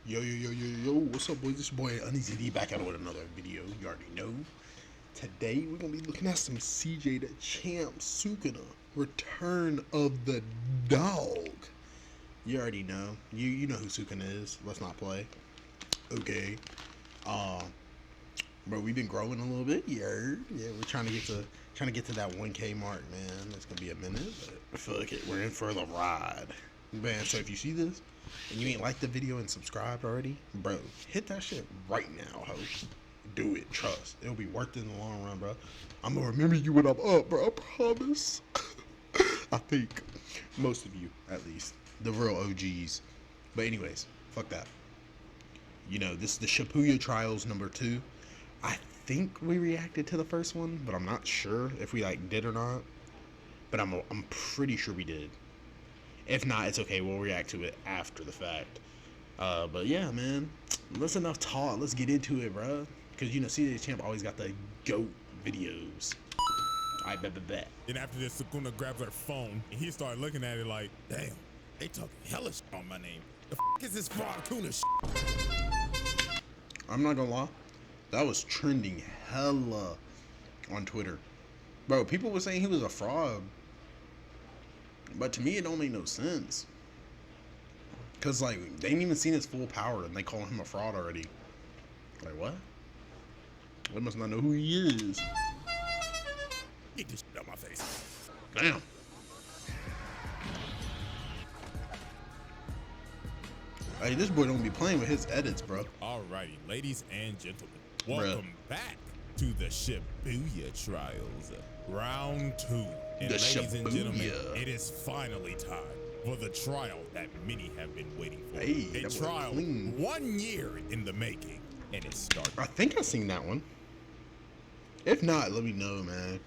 Yo, what's up, boys? It's your boy UneasyD back out with another video. You already know. Today, we're gonna be looking at some Cj Dachamp Sukuna Return of the Dawg. You already know. You know who Sukuna is. Let's not play. Okay. Bro, we've been growing a little bit. Yeah, we're trying to get to that 1K mark, man. It's gonna be a minute, but fuck it, we're in for the ride, man. So if you see this and you ain't liked the video and subscribed already, bro, hit that shit right now, ho. Do it, trust. It'll be worth it in the long run, bro. I'm gonna remember you when I'm up, bro. I promise. I think most of you, at least, the real OGs. But anyways, fuck that. You know, this is the Shibuya Trials #2. I think we reacted to the first one, but I'm not sure if we did or not. But I'm pretty sure we did. If not, it's okay. We'll react to it after the fact. But yeah, man, that's enough talk. Let's get into it, bro. Because you know, Cj Dachamp always got the GOAT videos. I bet. And after this, Sukuna grabs her phone and he started looking at it like, damn, they talking hella shit on my name. The f is this fraud Kuna shit? I'm not gonna lie. That was trending hella on Twitter. Bro, people were saying he was a fraud. But to me, it don't make no sense. Because, they ain't even seen his full power, and they call him a fraud already. Like, what? They must not know who he is. Get this shit out my face. Damn. Hey, this boy don't be playing with his edits, bro. Alrighty, ladies and gentlemen. Welcome back to the Shibuya Trials, round 2. And ladies and gentlemen, it is finally time for the trial that many have been waiting for. Hey, a trial 1 year in the making, and it started. I think I've seen that one. If not, let me know, man.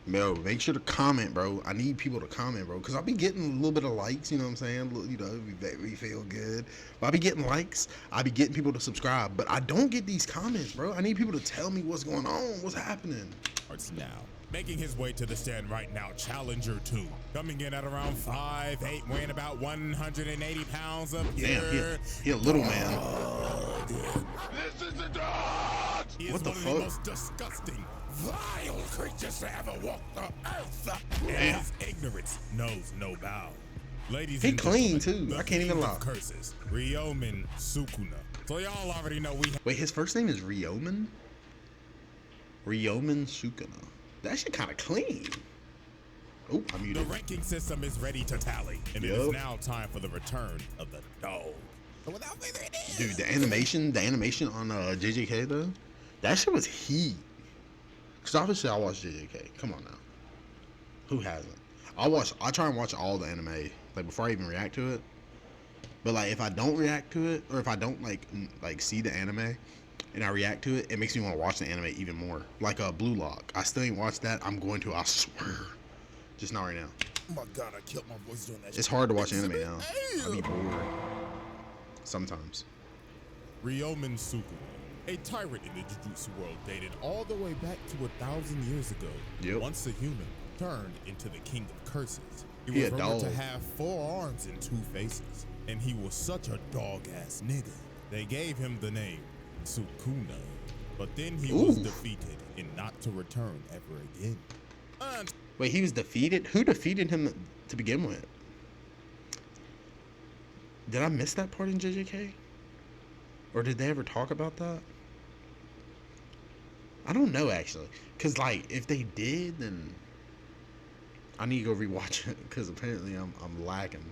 Bro, make sure to comment, bro. I need people to comment, bro, because I'll be getting a little bit of likes, you know what I'm saying? You know, we feel good. But I'll be getting likes. I'll be getting people to subscribe. But I don't get these comments, bro. I need people to tell me what's going on, what's happening. Starts now. Making his way to the stand right now, Challenger 2. Coming in at around 5'8", weighing about 180 pounds of gear. Damn, he a little man. This is the dog! He is what the one fuck? of the most disgusting, vile creatures to ever walk the earth. And his ignorance knows no bounds. Ladies he and clean gentlemen, too. I can't even lie. Curses, Ryomen Sukuna. So y'all already know we. Wait, his first name is Ryomen? Ryomen Sukuna. That shit kind of clean. Oh, I'm muted. The ranking system is ready to tally, and it is now time for the return of the Dawg. So without further ado, dude, the animation on JJK though, that shit was heat. Cause obviously I watched JJK. Come on now, who hasn't? I try and watch all the anime before I even react to it. But if I don't react to it, or if I don't see the anime and I react to it, it makes me want to watch the anime even more. Blue Lock. I still ain't watched that. I'm going to, I swear. Just not right now. Oh my god, I killed my voice doing that. It's hard to watch anime now. I be bored. Sometimes. Ryomen Sukuna, a tyrant in the Jujutsu world dated all the way back to 1,000 years ago. Yep. Once a human turned into the king of curses. He was rumored to have 4 arms and 2 faces. And he was such a dog-ass nigga. They gave him the name Sukuna, but then he was defeated and not to return ever again. Wait, he was defeated? Who defeated him to begin with? Did I miss that part in JJK? Or did they ever talk about that? I don't know, actually. Because, if they did, then I need to go rewatch it, because apparently I'm lacking.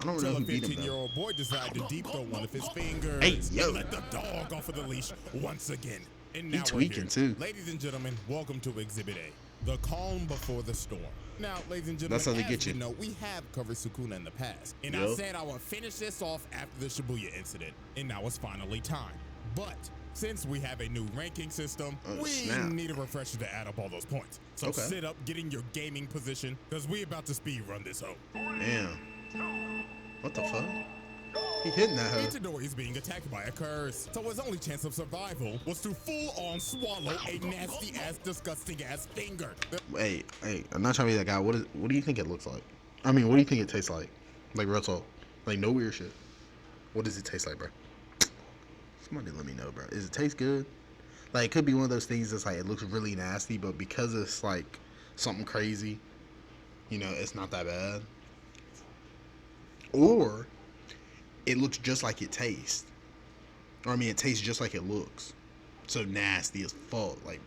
I don't know who beat him, though. 15-year-old boy decided to deep throw one of his fingers. Hey, yo. And let the dog off of the leash once again. And now he tweaking, too. Ladies and gentlemen, welcome to Exhibit A, the calm before the storm. Now, ladies and gentlemen, that's how they get you. Know, we have covered Sukuna in the past. And I said I would finish this off after the Shibuya incident. And now it's finally time. But since we have a new ranking system, we need a refresher to add up all those points. So sit up, get in your gaming position, because we about to speed run this hoe. Damn. What the fuck? He hitting that hoe. Itadori is being attacked by a curse, so his only chance of survival was to full-on swallow a nasty-ass, disgusting-ass finger. Hey, I'm not trying to be that guy. What do you think it looks like? I mean, what do you think it tastes like? Real talk. No weird shit. What does it taste like, bro? Somebody let me know, bro. Does it taste good? Like, it could be one of those things that's like, it looks really nasty, but because it's like something crazy, you know, it's not that bad. Or it looks just like it tastes. Or I mean, it tastes just like it looks. So nasty as fuck. Like,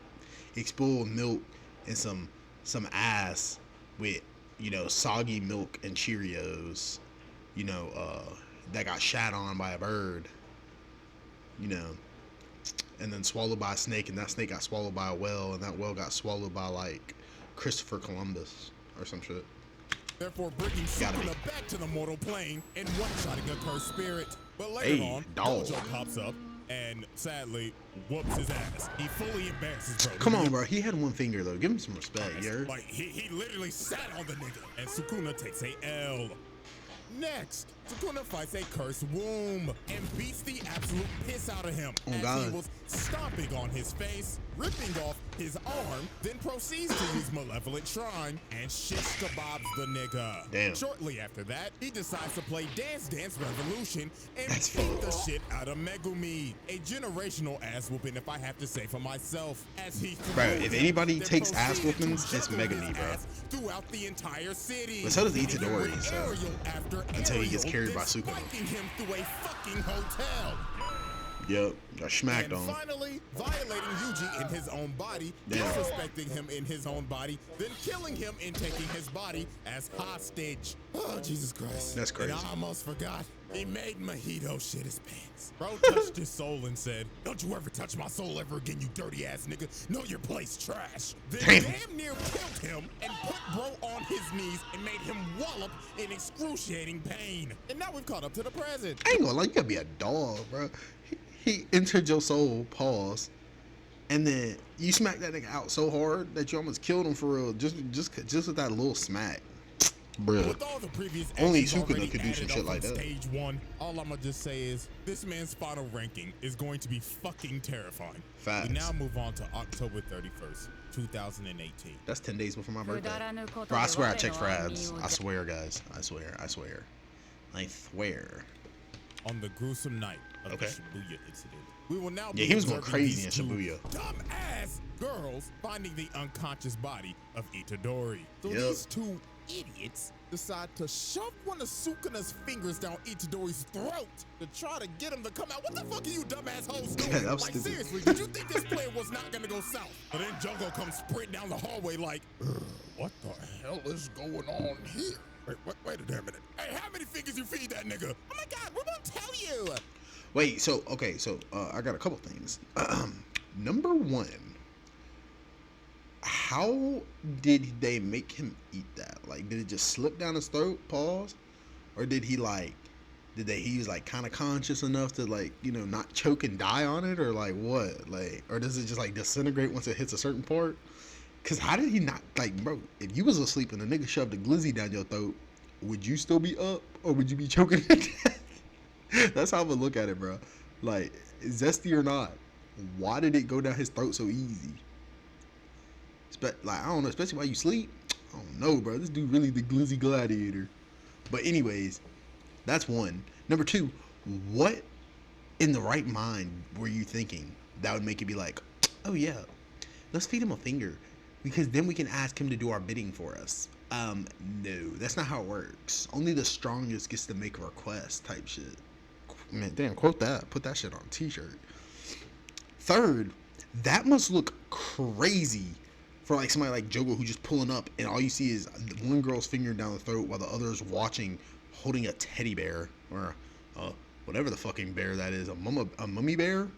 spoiled milk and some ass with, you know, soggy milk and Cheerios, you know, that got shat on by a bird, you know, and then swallowed by a snake, and that snake got swallowed by a whale, and that whale got swallowed by like Christopher Columbus or some shit. Therefore, bringing Sukuna back to the mortal plane and one-shotting a cursed spirit. But later on, Dawg pops up and sadly whoops his ass. He fully embarrasses bro. Come on, bro. He had one finger though. Give him some respect, yeah. Like he literally sat on the nigga, and Sukuna takes a L. Next, Sukuna fights a cursed womb and beats the absolute piss out of him as he was stomping on his face, ripping off his arm, then proceeds to use malevolent shrine and shish kebabs the nigga. Damn. Shortly after that, he decides to play Dance Dance Revolution and beat the shit out of Megumi. A generational ass whooping, if I have to say for myself. As he bro, if anybody takes ass whoopings, it's Megumi, bro. Throughout the entire city. But so does Itadori, so until he gets carried by Sukuna. Him through a fucking hotel. Yep, got smacked on. Finally, violating Yuji in his own body, disrespecting him in his own body, then killing him and taking his body as hostage. Oh, Jesus Christ. That's crazy. And I almost forgot. He made Mahito shit his pants. Bro touched his soul and said, "Don't you ever touch my soul ever again, you dirty ass nigga. Know your place trash." Then damn near killed him and put bro on his knees and made him wallop in excruciating pain. And now we've caught up to the present. I ain't gonna lie, you gotta be a dog, bro. He entered your soul, pause, and then you smacked that nigga out so hard that you almost killed him for real, just with that little smack. Bruh. With all the previous only Sukuna could do some shit like that. Stage 1, all I'ma just say is this man's final ranking is going to be fucking terrifying. Facts. We now move on to October 31st, 2018. That's 10 days before my birthday. Bro, I swear I checked for ads. I swear, guys. I swear. I swear. On the gruesome night of the Shibuya incident, we will now be he was going crazy in Shibuya. Dumbass girls finding the unconscious body of Itadori. So these two idiots decide to shove one of Sukuna's fingers down Itadori's throat to try to get him to come out. What the fuck are you dumbass hoes doing? Like, seriously, did you think this plan was not gonna go south? But then Jungo comes sprinting down the hallway like, what the hell is going on here? Wait a damn minute. Hey, how many fingers you feed that nigga? Oh my God, we won't tell you. Wait, so, I got a couple things. Number one, how did they make him eat that? Like, did it just slip down his throat, pause? Or did he he was like kind of conscious enough to like, you know, not choke and die on it? Or like what? Like, or does it just like disintegrate once it hits a certain part? Cause how did he not, like, bro, if you was asleep and a nigga shoved a glizzy down your throat, would you still be up or would you be choking to death? That's how I'm gonna look at it, bro. Like, zesty or not, why did it go down his throat so easy? Like, I don't know, especially while you sleep. I don't know, bro. This dude really the glizzy gladiator. But anyways, that's one. Number two, what in the right mind were you thinking that would make you be like, oh yeah, let's feed him a finger, because then we can ask him to do our bidding for us. No, that's not how it works. Only the strongest gets to make a request type shit. Man, damn, quote that. Put that shit on a t-shirt. Third, that must look crazy for like somebody like Jogo who just pulling up and all you see is one girl's finger down the throat while the other's watching, holding a teddy bear or whatever the fucking bear that is, a mummy bear.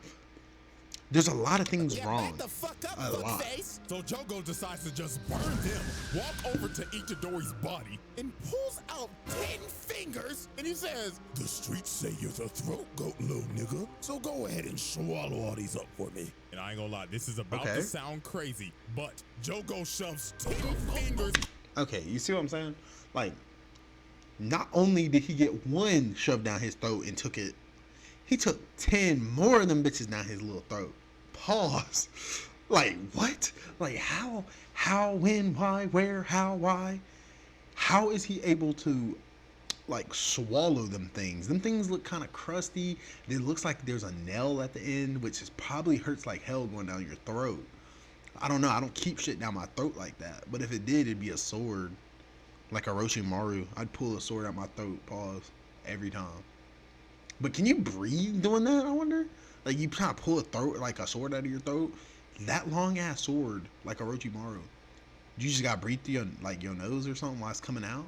There's a lot of things wrong. The fuck up, a lot. Face. So Jogo decides to just burn them, walk over to Itadori's body, and pulls out 10 fingers, and he says, "The streets say you're the throat goat, little nigga, so go ahead and swallow all these up for me." And I ain't gonna lie, this is about to sound crazy, but Jogo shoves 10 fingers. Okay, you see what I'm saying? Like, not only did he get one shoved down his throat and took it, he took 10 more of them bitches down his little throat. Pause. Like, what? Like, how, when, why, where, how, why? How is he able to, like swallow them things. Them things look kind of crusty. It looks like there's a nail at the end, which is probably hurts like hell going down your throat. I don't know. I don't keep shit down my throat like that. But if it did, it'd be a sword. Like Orochimaru. I'd pull a sword out my throat, pause, every time. But can you breathe doing that, I wonder? Like, you try to pull a throat, like a sword out of your throat? That long-ass sword, like Orochimaru. You just gotta breathe through your nose or something while it's coming out?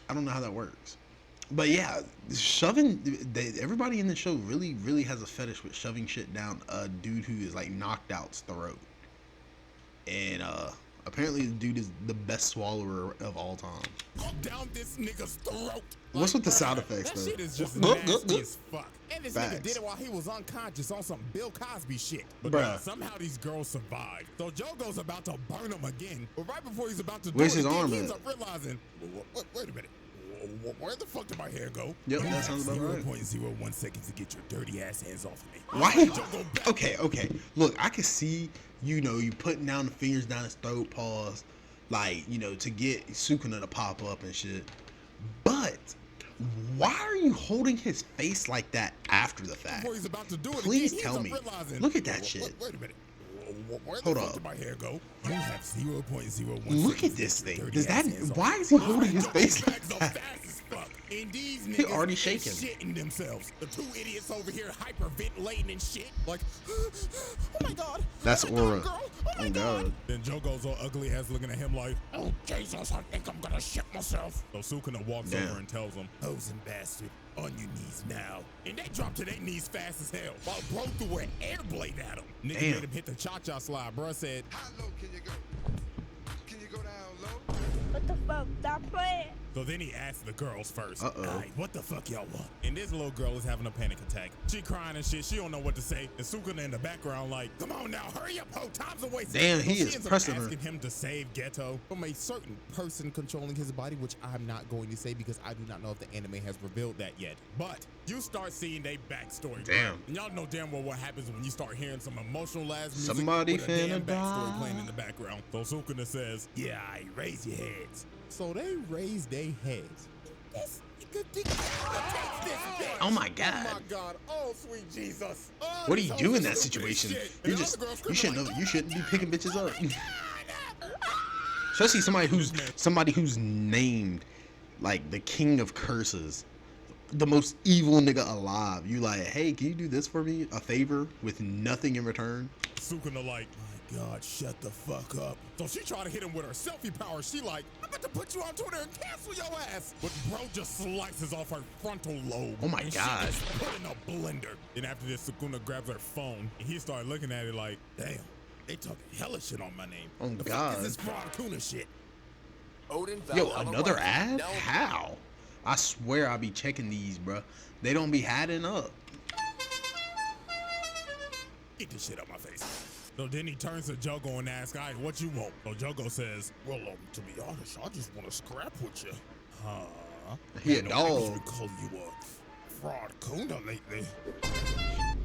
I don't know how that works. But yeah, shoving, everybody in the show really, really has a fetish with shoving shit down a dude who is, like, knocked out's throat. And, apparently the dude is the best swallower of all time. Down this nigga's throat. What's with the sound effects, though? That shit is just nasty as fuck. And this Facts. nigga did it while he was unconscious on some Bill Cosby shit. But somehow these girls survived. So Jogo's about to burn them again. But right before he's about to do Where's it, his arm he ends at? up realizing, wait a minute. Where the fuck did my hair go? Yep, that sounds about right. 0.01 seconds to get your dirty ass hands off of me. Why? Okay. Look, I can see, you putting down the fingers down his throat, pause, like, to get Sukuna to pop up and shit. But why are you holding his face like that after the fact? Before he's about to do it Please again, tell me. Look at that shit. Wait a minute. Where Hold the fuck up. did my hair go? You have 0.01. Look at this thing. Why is he holding his face like that? And these He niggas already shaking. shitting themselves. The two idiots over here hyperventilating and shit. Like, oh my god. That's oh my Aura. God, girl. Oh my god. Then Jogo's all ugly ass looking at him like, oh Jesus, I think I'm gonna shit myself. So Sukuna walks over and tells him, posing bastard, on your knees now. And they drop to their knees fast as hell. While bro threw an air blade at him. Nigga made him hit the cha-cha slide. Bro said, how low can you go? Can you go down low? What the fuck? Stop playing. So then he asked the girls first. Uh-oh. What the fuck y'all want? And this little girl is having a panic attack. She crying and shit. She don't know what to say. And Sukuna in the background like, come on now, hurry up, ho, time's a waste. Damn, so he she is ends up pressing her. asking him to save Geto from a certain person controlling his body, which I'm not going to say because I do not know if the anime has revealed that yet. But you start seeing their backstory. Damn. And y'all know damn well what happens when you start hearing some emotional ass music Somebody with a damn finna backstory die. playing in the background. So Sukuna says, yeah, raise your heads. So they raise their heads. This nigga decapitates this bitch. Oh my god. Oh my god. Oh sweet Jesus. Oh, What do you do in that situation? You shouldn't be picking bitches up. Especially somebody who's named like the king of curses, the most evil nigga alive. You like, hey, can you do this for me? A favor with nothing in return? Sukuna like, my god, shut the fuck up. So she tried to hit him with her selfie power. She like, I'm about to put you on Twitter and cancel your ass. But bro just slices off her frontal lobe. Oh my and god. She gets put in a blender. And after this, Sukuna grabs her phone and he started looking at it like, damn, they talking hella shit on my name. Oh the god. fuck is this fraud Kuna shit? Yo, another ad? How? I swear I be checking these, bruh. They don't be adding up. Get this shit out my face. So then he turns to Jogo and asks, all right, what you want? So Jogo says, well, to be honest, I just want to scrap with you. Huh? He a I dog. been calling you a fraud Kuna lately.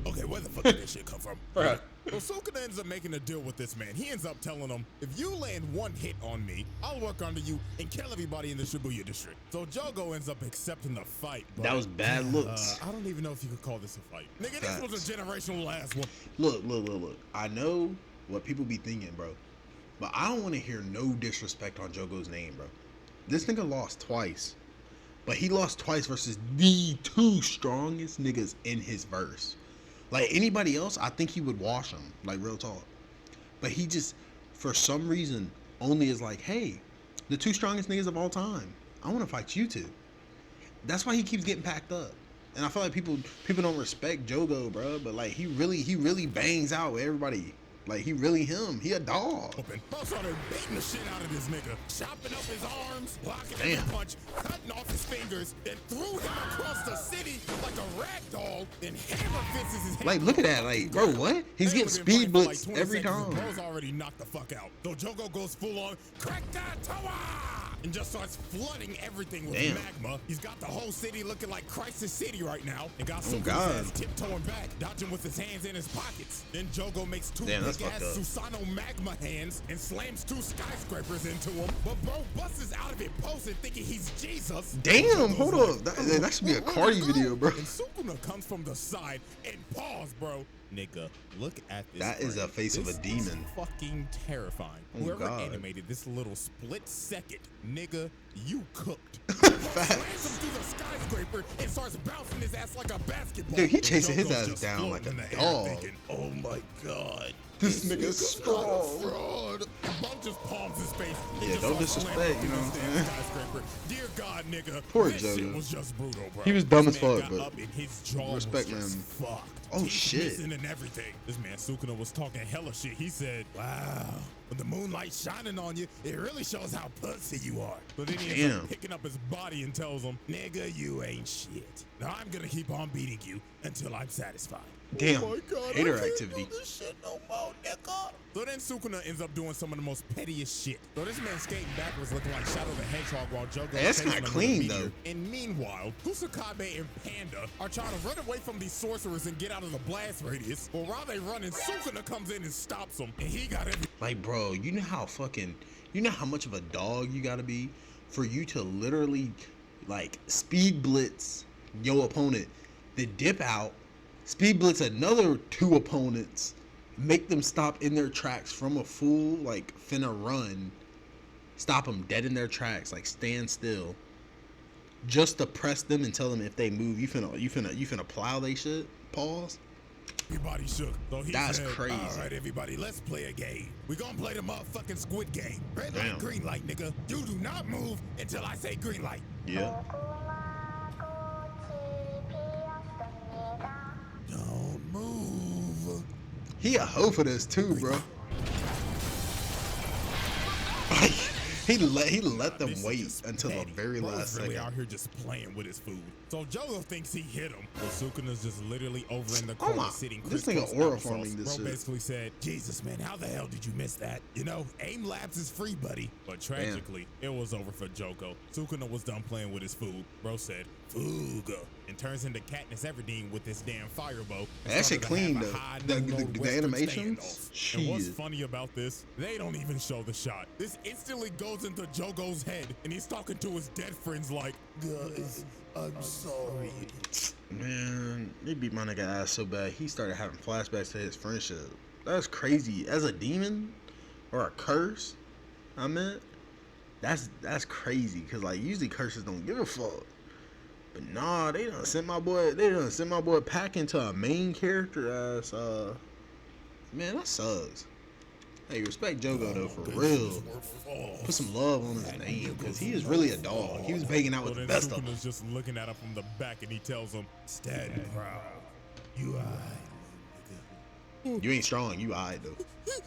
Okay, where the fuck did this shit come from? Bruh. So Sukuna ends up making a deal with this man. He ends up telling him, if you land one hit on me, I'll work under you and kill everybody in the Shibuya district. So Jogo ends up accepting the fight. But, That was bad looks. I don't even know if you could call this a fight. Nigga, this was a generational ass one. Look. I know what people be thinking, bro. But I don't want to hear no disrespect on Jogo's name, bro. This nigga lost twice. But he lost twice versus the two strongest niggas in his verse. Like, anybody else, I think he would wash him. Like, real talk. But he just, for some reason, only is like, hey, the two strongest niggas of all time, I want to fight you two. That's why he keeps getting packed up. And I feel like people don't respect Jogo, bro. But, like, he really bangs out with everybody. Like, he really him. He a dog. Bro started beating the shit out of this nigga, chopping up his arms, blocking Damn. every punch, cutting off his fingers, then threw him across the city like a rag doll, then hammer fences his head. Like, look at that. Like, bro, what? He's getting speed blitz every time. Bro's already knocked the fuck out. So Jogo goes full on, crack that tower! And just starts flooding everything with magma. He's got the whole city looking like Crisis City right now. And got Sukuna's ass tiptoeing back, dodging with his hands in his pockets. Then Jogo makes two big That's fucked up. Susano magma hands and slams 2 skyscrapers into him. But bro busts out of it posing thinking he's Jesus. Damn, hold up. That should be a Cardi video, bro. And Sukuna comes from the side and pause, bro. Nigga, look at this. That is a face of a demon. Fucking terrifying. Oh, Whoever God. animated this little split second, nigga, you cooked. Facts. Slams him through the skyscraper and starts bouncing his ass like a basketball. Dude, he chasing his Jojo's ass just down like a floating in the air dog. thinking, oh my God. This nigga's strong. Fraud. Bunk just palms his face. He Yeah, just don't starts disrespect, slamming you know through what I'm this saying? skyscraper. Dear God, nigga. Poor That shit JoJo. was just brutal, bro. He was dumb as This man fuck, got but up and his jaw respect, was just man. fucked. Oh, Teeth shit. missing and everything. This man Sukuna was talking hella shit. He said, wow, when the moonlight's shining on you, it really shows how pussy you are. But then he ends up Damn. picking up his body and tells him, nigga, you ain't shit. Now I'm gonna keep on beating you until I'm satisfied. Damn, Oh my God, hater I can't activity. do this shit no more, nigga. So then Sukuna ends up doing some of the most pettiest shit. So this man skating backwards looking like Shadow the Hedgehog while Jogo Hey, that's chasing kinda him clean, with a meteor. though. And meanwhile, Kusakabe and Panda are trying to run away from these sorcerers and get out of the blast radius. But while they running, Sukuna comes in and stops them. And he got every Like, bro, you know how much of a dog you gotta be for you to literally, like, speed blitz your opponent, then dip out, speed blitz another 2 opponents, make them stop in their tracks from a full, like, finna run, stop them dead in their tracks, like, stand still, just to press them and tell them if they move, you finna plow they shit, pause. Everybody shook. So he That's said, crazy. all right, everybody, let's play a game. We gonna play the motherfucking squid game. Red Damn. light, green light, nigga. You do not move until I say green light. Yeah. Don't move. He a hoe for this too, bro. He let them This is wait just until the petty. very Bro's last really second. out here just playing with his food. So Jogo thinks he hit him. But Sukuna's just literally over in the Oh corner my- sitting this crisscross nigga aura applesauce. farming this Bro shit. basically said, Jesus, man, how the hell did you miss that? You know, aim labs is free, buddy. But tragically, it was over for Jogo. Sukuna was done playing with his food. Bro said, Fuga, and turns into Katniss Everdeen with this damn firebow. That shit clean, though. The animation? And what's Shit. funny about this, they don't even show the shot. This instantly goes into Jogo's head, and he's talking to his dead friends like, guys, I'm sorry. Man, they beat my nigga ass so bad, he started having flashbacks to his friendship. That's crazy. As a demon or a curse, I meant, that's crazy. Cause like usually curses don't give a fuck. But nah, they done sent my boy packing to a main character ass. Man, that sucks. Hey, respect Jogo though, for real. Put some love on his name, cause he is really a dog. He was banging out with the best of them. Sukuna's just looking at him from the back, and he tells him, stand proud. You You ain't strong, you alright though.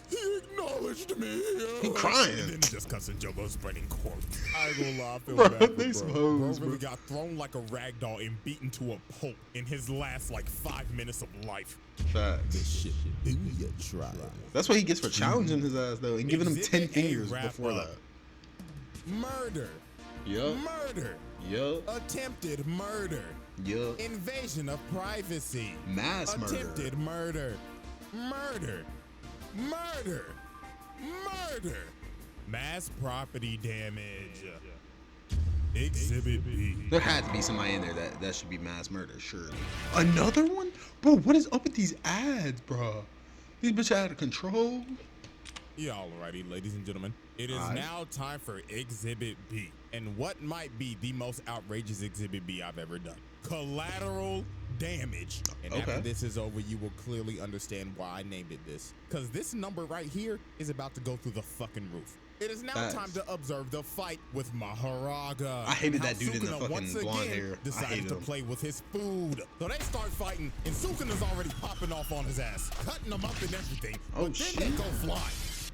He acknowledged me. He crying. And then he just cuts in Jogo spreading corpse. I ain't gonna lie, I feel Bro, bad for they some bro. hoes, Bro really bro. got thrown like a rag doll and beaten to a pulp in his last like 5 minutes of life. Facts. Shit, do you try? That's what he gets for challenging his ass though, and giving him 10 Exhibit A fingers wrap before up. that. Murder. Yup. Murder. Yup. Attempted murder. Yup. Invasion of privacy. Mass murder. Attempted murder. Murder. Murder. Murder. Mass property damage. Exhibit B. There had to be somebody in there that should be mass murder, surely. Another one? Bro, what is up with these ads, bro? These bitches out of control. Yeah, alrighty, ladies and gentlemen. It is Alright. now time for Exhibit B. And what might be the most outrageous Exhibit B I've ever done. Collateral damage. And Okay. after this is over, you will clearly understand why I named it this. Because this number right here is about to go through the fucking roof. It is now Facts. time to observe the fight with Maharaga. I hated and how that dude in the Sukuna fucking once blonde again hair. I decided hated to him. play with his food. So they start fighting, and Sukuna's already popping off on his ass, cutting him up and everything. Oh, but then shit. they go flying.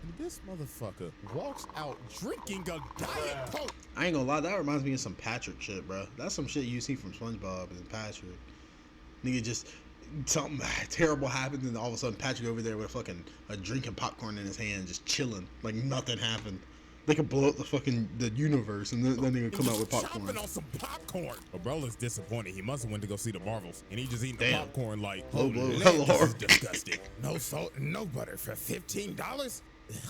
And this motherfucker walks out drinking a Diet Coke. I ain't gonna lie, that reminds me of some Patrick shit, bro. That's some shit you see from SpongeBob and Patrick. Nigga just, something terrible happens and all of a sudden Patrick over there with a drinking popcorn in his hand, just chilling, like nothing happened. They could blow up the universe, and then they could come out with Chomping popcorn. on some popcorn. But bro is disappointed. He must have went to go see the Marvels, and he just eating the Damn. popcorn like, Low oh, blow, man, hella this is hard. disgusting. No salt and no butter for $15.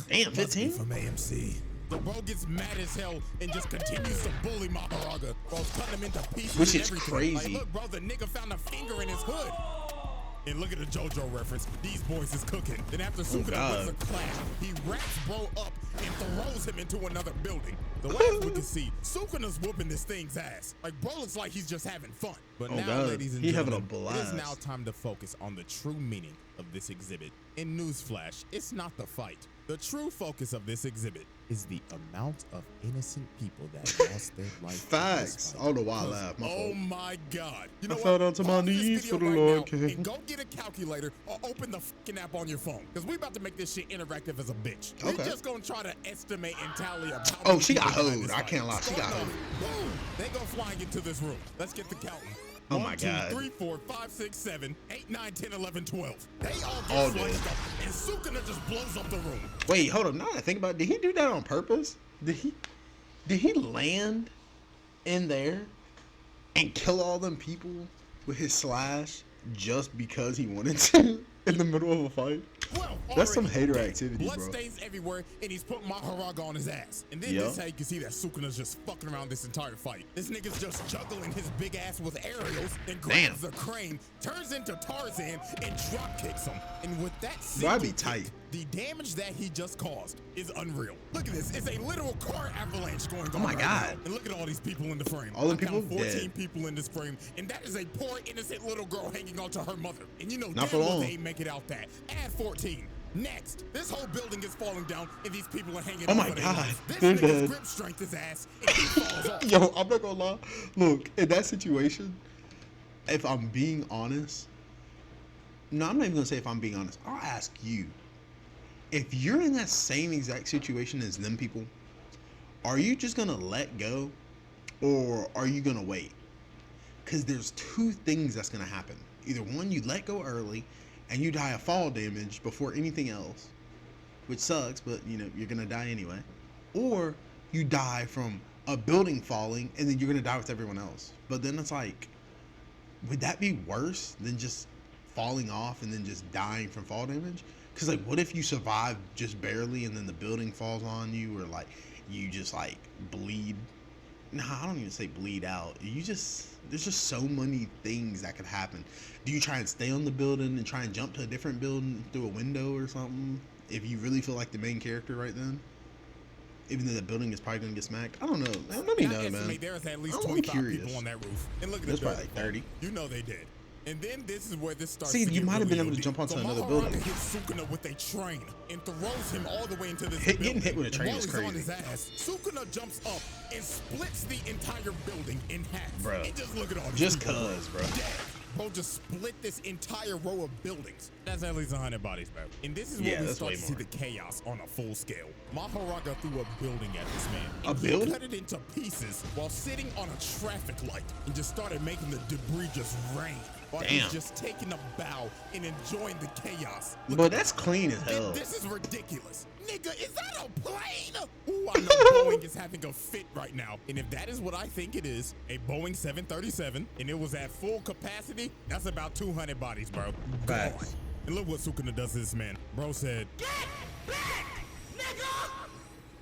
Damn, Must be 15? from AMC. The bro gets mad as hell and just continues to bully Maharaga while cutting him into pieces. Which and is everything. crazy. Like, look, bro, the nigga found a finger in his hood. And look at the JoJo reference. These boys is cooking. Then after Sukuna God. wins a clash, he wraps bro up and throws him into another building. The last we can see, Sukuna's whooping this thing's ass. Like, bro looks like he's just having fun. But Oh, now, God. ladies and He having gentlemen, a it is blast. now time to focus on the true meaning of this exhibit. In newsflash, it's not the fight. The true focus of this exhibit is the amount of innocent people that lost their life. Facts. I don't know why I laughed. My Oh fault. my God. You know I what? fell down to my Pause this knees video for the right Lord now King. and go get a calculator or open the fucking app on your phone. Because we about to make this shit interactive as a bitch. We're Okay. just going to try to estimate and tally up how Oh, many she got people died in hoed. this I fight. can't lie. She got Start hoed. off. Boom. They go flying into this room. Let's get the counting. Oh my 1, 2, God. 3, 4, 5, 6, 7, 8, 9, 10, 11, 12. They all get All sliced dead. up, and Sukuna just blows up the room. Wait, hold up. Now that I think about it, did he do that on purpose? Did he land in there and kill all them people with his slash just because he wanted to in the middle of a fight? Well, That's some already hater dead. activity, Blood bro. stains everywhere, and he's putting Maharaga on his ass. And then Yeah. this is how you can see that Sukuna's just fucking around this entire fight. This nigga's just juggling his big ass with aerials, and grabs the crane, turns into Tarzan, and drop kicks him. And with that Bro, I'd be single tight. kick, the damage that he just caused is unreal. Look at this. It's a literal car avalanche going on. Oh my right God. now. And look at all these people in the frame. All the I count people 14 dead. people in this frame, and that is a poor, innocent little girl hanging on to her mother. And you know Not damn for well long. they ain't make it out that. Add 14. Next, this whole building is falling down, and these people are hanging Oh on my for their God. lives. This They're nigga's dead. grip strength is ass, and he falls off. Yo, I'm not gonna lie. Look, in that situation, if I'm being honest, no, I'm not even gonna say if I'm being honest. I'll ask you. If you're in that same exact situation as them people, are you just gonna let go, or are you gonna wait? Because there's two things that's gonna happen. Either one, you let go early, and you die of fall damage before anything else, which sucks, but you know you're gonna die anyway. Or you die from a building falling, and then you're gonna die with everyone else. But then it's like, would that be worse than just falling off and then just dying from fall damage? Because like, what if you survive just barely, and then the building falls on you, or like you just like bleed? Nah, I don't even say bleed out. There's just so many things that could happen. Do you try and stay on the building and try and jump to a different building through a window or something? If you really feel like the main character right then? Even though the building is probably gonna get smacked? I don't know. Man, let me I know, estimate man. there's at least I'm 25 curious. people on that roof. And look at There's the probably building. like 30. You know they did. And then this is where this starts. See, to you get might have been really able to OD. jump onto So another Maharaga building. hits Sukuna with a train and throws him all the way into this Getting building. hit with a train And is while he's on crazy. his ass, Sukuna jumps up and splits the entire building in half. Bruh. And just look at all these Just people, cuz, bro. Dead. Bro just split this entire row of buildings. That's at least 100 bodies, bro. And this is where Yeah, we that's start way to see more. the chaos on a full scale. Maharaga threw a building at this man. A And he building? cut it into pieces while sitting on a traffic light and just started making the debris just rain. While he's Damn. just taking a bow and enjoying the chaos. Look But at that's clean as hell. this is ridiculous. Nigga, is that a plane? Ooh, I know Boeing is having a fit right now. And if that is what I think it is, a Boeing 737, and it was at full capacity, that's about 200 bodies, bro. Facts. Gone. And look what Sukuna does to this man. Bro said, "Get back, nigga!"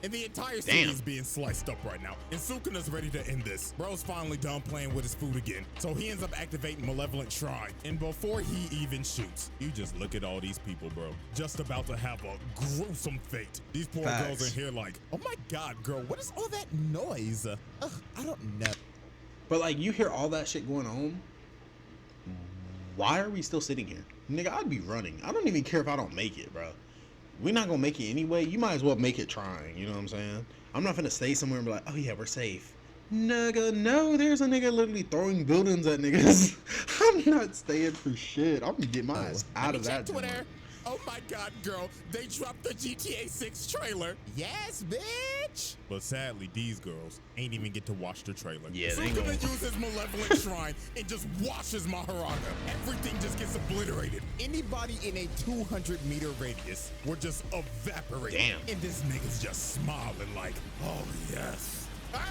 And the entire city Damn. is being sliced up right now. And Sukuna's ready to end this. Bro's finally done playing with his food again. So he ends up activating Malevolent Shrine. And before he even shoots, you just look at all these people, bro. Just about to have a gruesome fate. These poor Facts. girls are here like, oh my God, girl, what is all that noise? I don't know. But like, you hear all that shit going on. Why are we still sitting here? Nigga, I'd be running. I don't even care if I don't make it, bro. We're not gonna make it anyway. You might as well make it trying. You know what I'm saying? I'm not gonna stay somewhere and be like, oh yeah, we're safe. Nigga, no, there's a nigga literally throwing buildings at niggas. I'm not staying for shit. I'm gonna get my ass out of that. Twitter. Oh my God, girl, they dropped the GTA 6 trailer. Yes, bitch. But sadly, these girls ain't even get to watch the trailer. Yeah, they Sukuna gonna uses Malevolent Shrine and just washes Maharaga. Everything just gets obliterated. Anybody in a 200-meter radius will just evaporate. Damn. And this nigga's just smiling like, oh yes. Burn,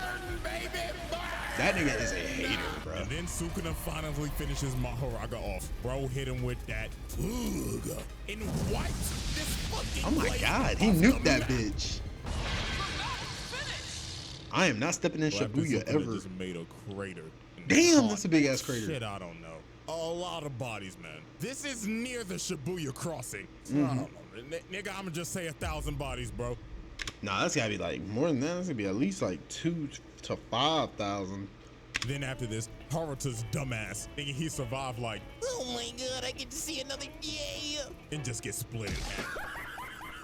baby, burn! That nigga is a hater, bro. And then Sukuna finally finishes Maharaga off. Bro hit him with that Tug and wiped this fucking Oh my place God, he off nuked the that map. bitch. I am not stepping in Shibuya Sukuna ever. just made a crater. Damn, that's a big ass crater. Shit, I don't know. A lot of bodies, man. This is near the Shibuya crossing. So Mm-hmm. I don't know. Nigga, I'ma just say 1,000 bodies, bro. Nah, that's gotta be like more than that. That's gonna be at least like 2,000 to 5,000. Then after this, Haruto's dumbass, thinking he survived like, oh my God, I get to see another day, and just get split in half.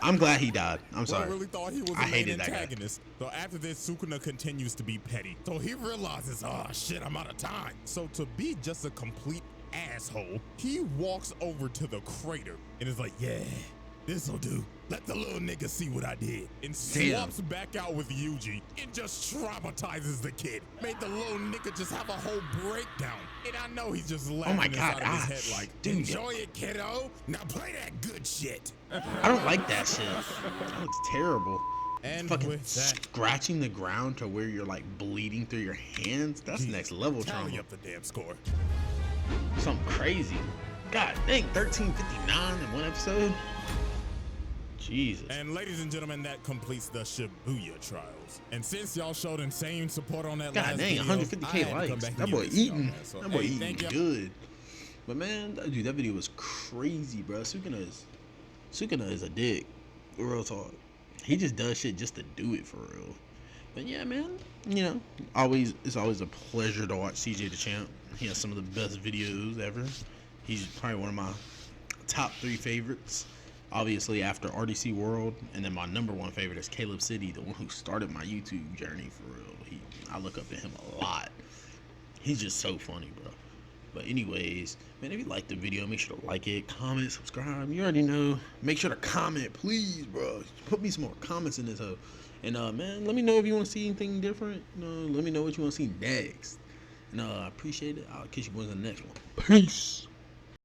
I'm glad he died. I'm sorry. I really thought he was I a main hated that guy. antagonist. So after this, Sukuna continues to be petty. So he realizes, oh shit, I'm out of time. So to be just a complete asshole, he walks over to the crater and is like, yeah, this'll do. Let the little nigga see what I did. And swaps back out with Yuji and just traumatizes the kid. Made the little nigga just have a whole breakdown. And I know he's just laughing my inside God, of his head like, dude. enjoy it, kiddo. Now play that good shit. I don't like that shit. That looks terrible. And Fucking with that, scratching the ground to where you're like bleeding through your hands. That's next level tally trauma. up the damn score. Something crazy. God dang, 1359 in one episode. Jesus. And ladies and gentlemen, that completes the Shibuya trials. And since y'all showed insane support on that God last dang, video, 150K I had to come likes. back and That give boy this to y'all, eating. man. So, That boy hey, eating thank y'all. good. But man, dude, that video was crazy, bro. Sukuna is a dick. Real talk. He just does shit just to do it for real. But yeah, man, you know, it's always a pleasure to watch Cj Dachamp. He has some of the best videos ever. He's probably one of my top 3 favorites. Obviously after RDC World, and then my #1 favorite is Caleb City, the one who started my YouTube journey for real. I look up to him a lot. He's just so funny, bro. But anyways, man, if you like the video, make sure to like it, comment, subscribe. You already know. Make sure to comment, please, bro. Put me some more comments in this hoe. And man, let me know if you want to see anything different. Let me know what you want to see next. And I appreciate it. I'll catch you boys in the next one. Peace.